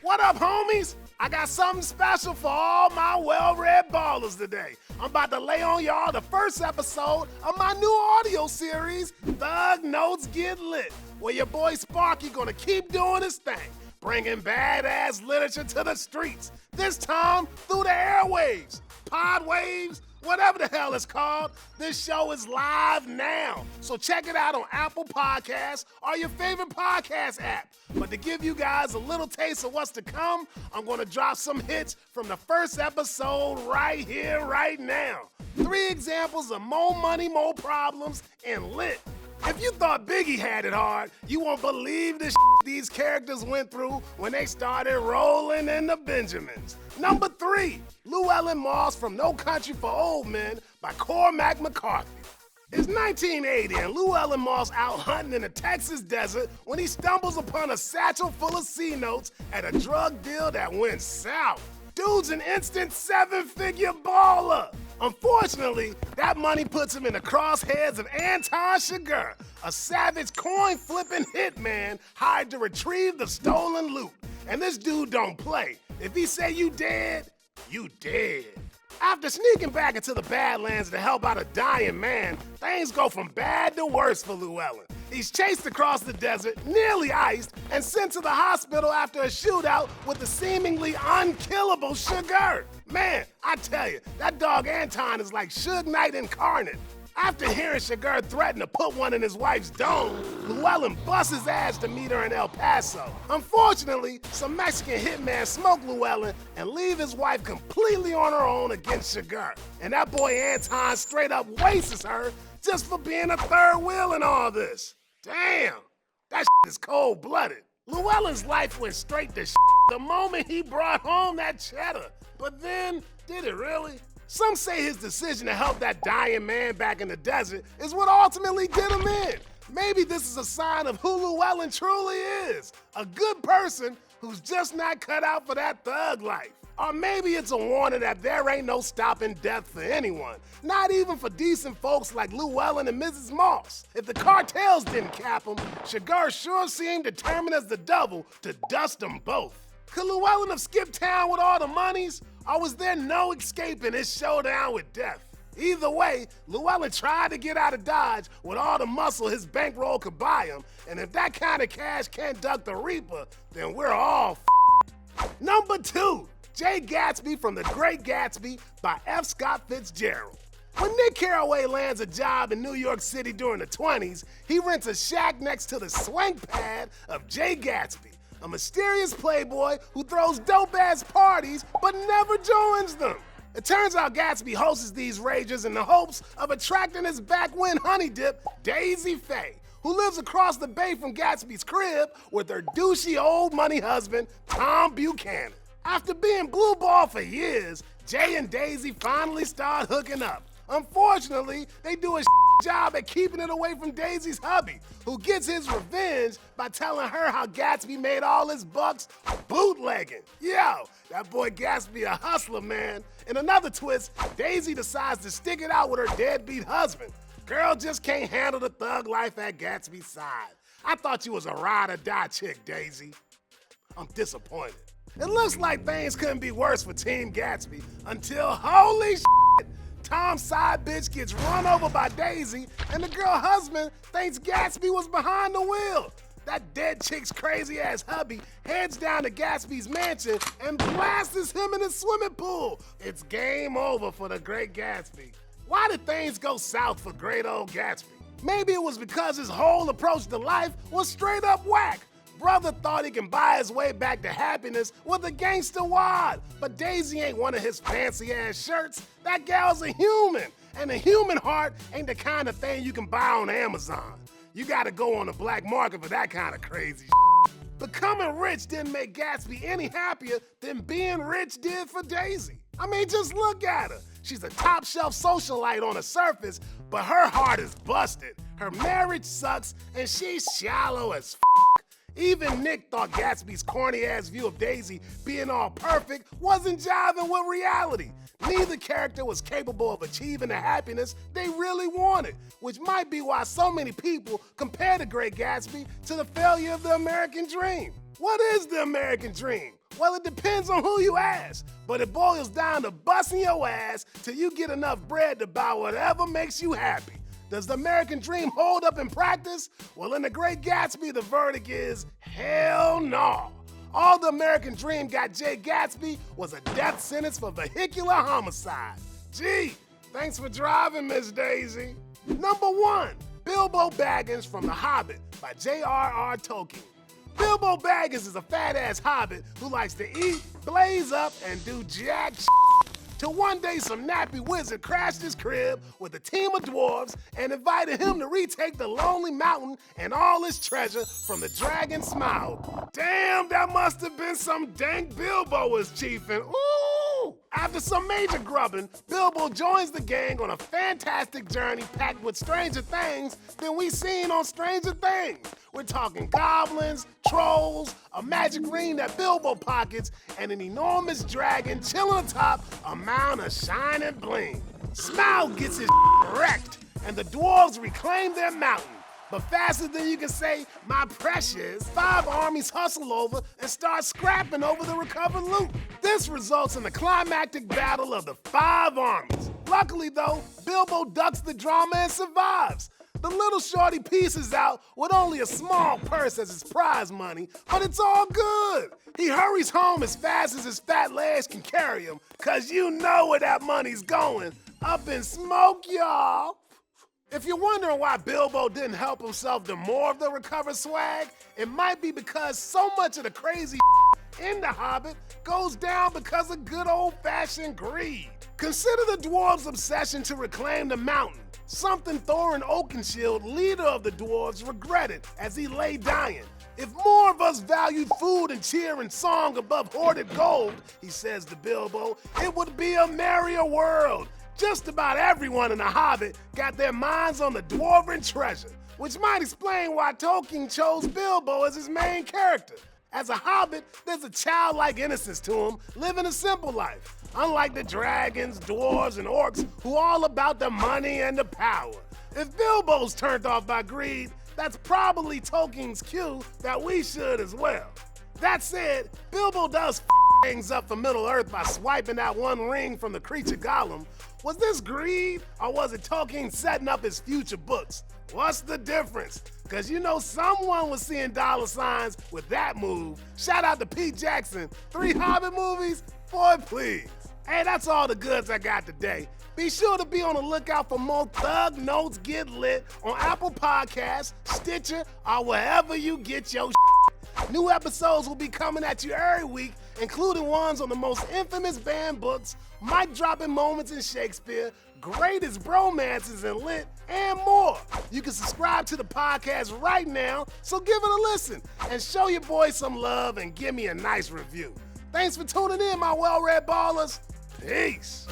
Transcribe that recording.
What up, homies? I got something special for all my well-read ballers today. I'm about to lay on y'all the first episode of my new audio series, Thug Notes Get Lit, where your boy Sparky gonna keep doing his thing, bringing badass literature to the streets, this time through the airwaves, pod waves, whatever the hell it's called. This show is live now, so check it out on Apple Podcasts or your favorite podcast app. But to give you guys a little taste of what's to come, I'm going to drop some hits from the first episode right here, right now. 3 examples of More Money, More Problems and Lit. If you thought Biggie had it hard, you won't believe the shit these characters went through when they started rolling in the Benjamins. Number 3, Llewellyn Moss from No Country for Old Men by Cormac McCarthy. It's 1980 and Llewellyn Moss out hunting in the Texas desert when he stumbles upon a satchel full of C-notes at a drug deal that went south. Dude's an instant 7-figure baller. Unfortunately, that money puts him in the crosshairs of Anton Chigurh, a savage coin-flipping hitman hired to retrieve the stolen loot. And this dude don't play. If he say you dead, you dead. After sneaking back into the Badlands to help out a dying man, things go from bad to worse for Llewellyn. He's chased across the desert, nearly iced, and sent to the hospital after a shootout with the seemingly unkillable Chigurh. Man, I tell you, that dog Anton is like Suge Knight incarnate. After hearing Chigurh threaten to put one in his wife's dome, Llewellyn busts his ass to meet her in El Paso. Unfortunately, some Mexican hitman smoke Llewellyn and leave his wife completely on her own against Chigurh. And that boy Anton straight up wastes her just for being a third wheel in all this. Damn, that shit is cold-blooded. Llewellyn's life went straight to shit the moment he brought home that cheddar. But then, did it really? Some say his decision to help that dying man back in the desert is what ultimately did him in. Maybe this is a sign of who Llewellyn truly is, a good person who's just not cut out for that thug life. Or maybe it's a warning that there ain't no stopping death for anyone, not even for decent folks like Llewellyn and Mrs. Moss. If the cartels didn't cap him, Chigurh sure seemed determined as the devil to dust them both. Could Llewellyn have skipped town with all the monies? Or was there no escaping his showdown with death? Either way, Llewellyn tried to get out of Dodge with all the muscle his bankroll could buy him, and if that kind of cash can't duck the Reaper, then we're all f***ed. Number 2, J. Gatsby from The Great Gatsby by F. Scott Fitzgerald. When Nick Carraway lands a job in New York City during the 20s, he rents a shack next to the swank pad of J. Gatsby, a mysterious playboy who throws dope-ass parties but never joins them. It turns out Gatsby hosts these rages in the hopes of attracting his backwind honey dip, Daisy Faye, who lives across the bay from Gatsby's crib with her douchey old money husband, Tom Buchanan. After being blue ball for years, Jay and Daisy finally start hooking up. Unfortunately, they do a job at keeping it away from Daisy's hubby, who gets his revenge by telling her how Gatsby made all his bucks bootlegging. Yo, that boy Gatsby a hustler, man. In another twist, Daisy decides to stick it out with her deadbeat husband. Girl just can't handle the thug life at Gatsby's side. I thought you was a ride-or-die chick, Daisy. I'm disappointed. It looks like things couldn't be worse for Team Gatsby until, holy shit, Tom's side bitch gets run over by Daisy, and the girl husband thinks Gatsby was behind the wheel. That dead chick's crazy ass hubby heads down to Gatsby's mansion and blasts him in his swimming pool. It's game over for the Great Gatsby. Why did things go south for great old Gatsby? Maybe it was because his whole approach to life was straight up whack. Brother thought he can buy his way back to happiness with a gangster wad, but Daisy ain't one of his fancy ass shirts. That gal's a human, and a human heart ain't the kind of thing you can buy on Amazon. You gotta go on the black market for that kind of crazy shit. Becoming rich didn't make Gatsby any happier than being rich did for Daisy. I mean, just look at her. She's a top shelf socialite on the surface, but her heart is busted. Her marriage sucks, and she's shallow as f***. Even Nick thought Gatsby's corny-ass view of Daisy being all perfect wasn't jiving with reality. Neither character was capable of achieving the happiness they really wanted, which might be why so many people compare The Great Gatsby to the failure of the American dream. What is the American dream? Well, it depends on who you ask, but it boils down to busting your ass till you get enough bread to buy whatever makes you happy. Does the American dream hold up in practice? Well, in The Great Gatsby, the verdict is hell no. All the American dream got J. Gatsby was a death sentence for vehicular homicide. Gee, thanks for driving, Miss Daisy. Number 1, Bilbo Baggins from The Hobbit by J.R.R. Tolkien. Bilbo Baggins is a fat-ass hobbit who likes to eat, blaze up, and do jack shit. Till one day some nappy wizard crashed his crib with a team of dwarves and invited him to retake the Lonely Mountain and all his treasure from the dragon Smaug. Damn, that must have been some dank Bilbo was chiefing. Ooh! After some major grubbing, Bilbo joins the gang on a fantastic journey packed with stranger things than we seen on Stranger Things. We're talking goblins, trolls, a magic ring that Bilbo pockets, and an enormous dragon chilling atop a mound of shining bling. Smaug gets his wrecked, and the dwarves reclaim their mountain. But faster than you can say, my precious, 5 armies hustle over and start scrapping over the recovered loot. This results in the climactic battle of the 5 armies. Luckily though, Bilbo ducks the drama and survives. The little shorty pieces out with only a small purse as his prize money, but it's all good. He hurries home as fast as his fat legs can carry him, cause you know where that money's going. Up in smoke, y'all. If you're wondering why Bilbo didn't help himself to more of the recovered swag, it might be because so much of the crazy in The Hobbit goes down because of good old-fashioned greed. Consider the dwarves' obsession to reclaim the mountain, something Thorin Oakenshield, leader of the dwarves, regretted as he lay dying. If more of us valued food and cheer and song above hoarded gold, he says to Bilbo, it would be a merrier world. Just about everyone in The Hobbit got their minds on the dwarven treasure, which might explain why Tolkien chose Bilbo as his main character. As a hobbit, there's a childlike innocence to him, living a simple life, unlike the dragons, dwarves, and orcs who are all about the money and the power. If Bilbo's turned off by greed, that's probably Tolkien's cue that we should as well. That said, Bilbo does things up for Middle-earth by swiping that one ring from the creature Gollum. Was this greed, or was it Tolkien setting up his future books? What's the difference? Cause you know someone was seeing dollar signs with that move. Shout out to Pete Jackson. 3 Hobbit movies? Boy, please. Hey, that's all the goods I got today. Be sure to be on the lookout for more Thug Notes Get Lit on Apple Podcasts, Stitcher, or wherever you get your shit. New episodes will be coming at you every week, including ones on the most infamous banned books, mic-dropping moments in Shakespeare, greatest bromances in lit, and more. You can subscribe to the podcast right now, so give it a listen and show your boy some love and give me a nice review. Thanks for tuning in, my well-read ballers. Peace.